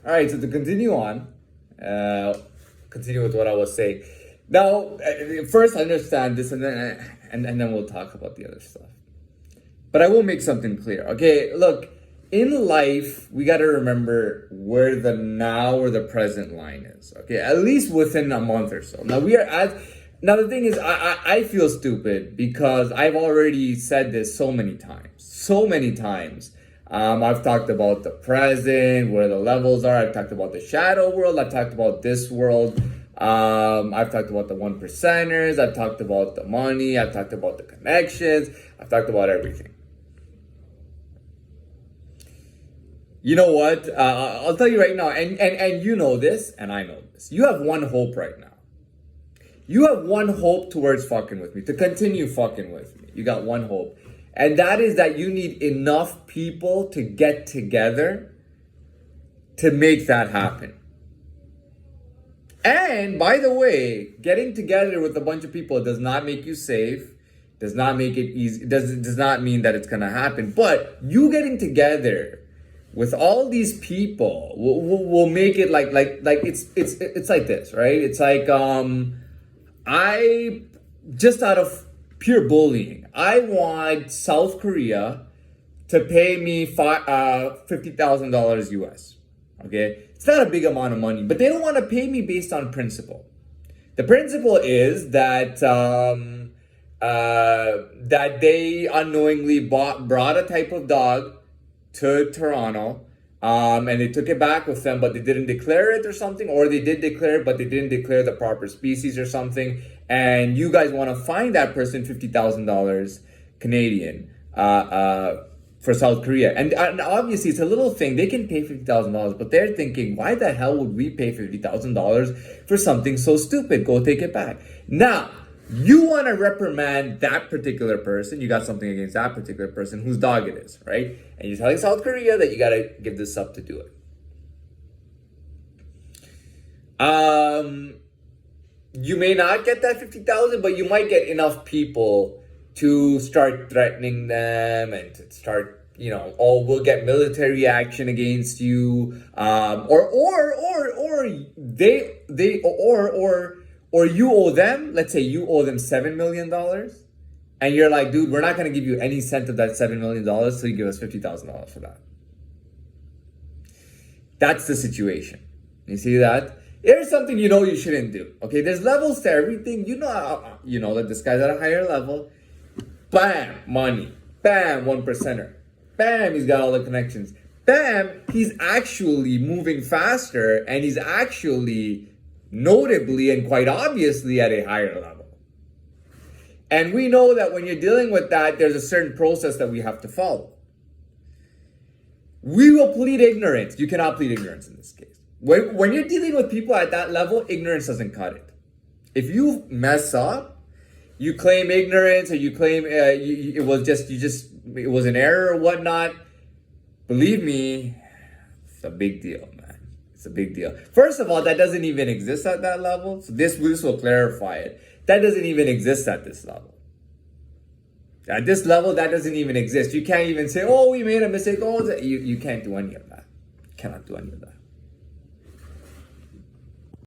All right, so to continue on, uh, continue with what I was saying. Now, first understand this, and then we'll talk about the other stuff. But I will make something clear. Okay, look, in life, we got to remember where the now or the present line is. Okay, at least within a month or so. Now we are at. Now the thing is, I feel stupid because I've already said this so many times. So many times. I've talked about the present, where the levels are. I've talked about the shadow world. I've talked about this world. I've talked about the one percenters. I've talked about the money. I've talked about the connections. I've talked about everything. You know what? I'll tell you right now, and you know this, and I know this. You have one hope right now. You have one hope towards fucking with me, to continue fucking with me. You got one hope. And that is that you need enough people to get together to make that happen. And by the way, getting together with a bunch of people does not make you safe, does not make it easy, does not mean that it's gonna happen. But you getting together with all these people will make it like it's like this, right? It's like I just out of pure bullying, I want South Korea to pay me $50,000 US. Okay, it's not a big amount of money, but they don't want to pay me based on principle. The principle is that that they unknowingly brought a type of dog to Toronto, and they took it back with them, but they didn't declare it or something, or they did declare it, but they didn't declare the proper species or something. And you guys want to fine that person $50,000 Canadian for South Korea. And obviously, it's a little thing. They can pay $50,000, but they're thinking, why the hell would we pay $50,000 for something so stupid? Go take it back. Now, you want to reprimand that particular person. You got something against that particular person whose dog it is, right? And you're telling South Korea that you got to give this up to do it. You may not get that 50,000, but you might get enough people to start threatening them and to start, oh, we'll get military action against you, or you owe them. Let's say you owe them $7 million, and you're like, dude, we're not gonna give you any cent of that $7 million, so you give us $50,000 for that. That's the situation. You see that? Here's something you shouldn't do. Okay, there's levels to everything. You know that this guy's at a higher level. Bam, money. Bam, one percenter. Bam, he's got all the connections. Bam, he's actually moving faster, and he's actually notably and quite obviously at a higher level. And we know that when you're dealing with that, there's a certain process that we have to follow. We will plead ignorance. You cannot plead ignorance in this case. When you're dealing with people at that level, ignorance doesn't cut it. If you mess up, you claim ignorance, or you claim it was an error or whatnot. Believe me, it's a big deal, man. It's a big deal. First of all, that doesn't even exist at that level. So this will clarify it. That doesn't even exist at this level. At this level, that doesn't even exist. You can't even say, oh, we made a mistake. Oh, you can't do any of that. You cannot do any of that.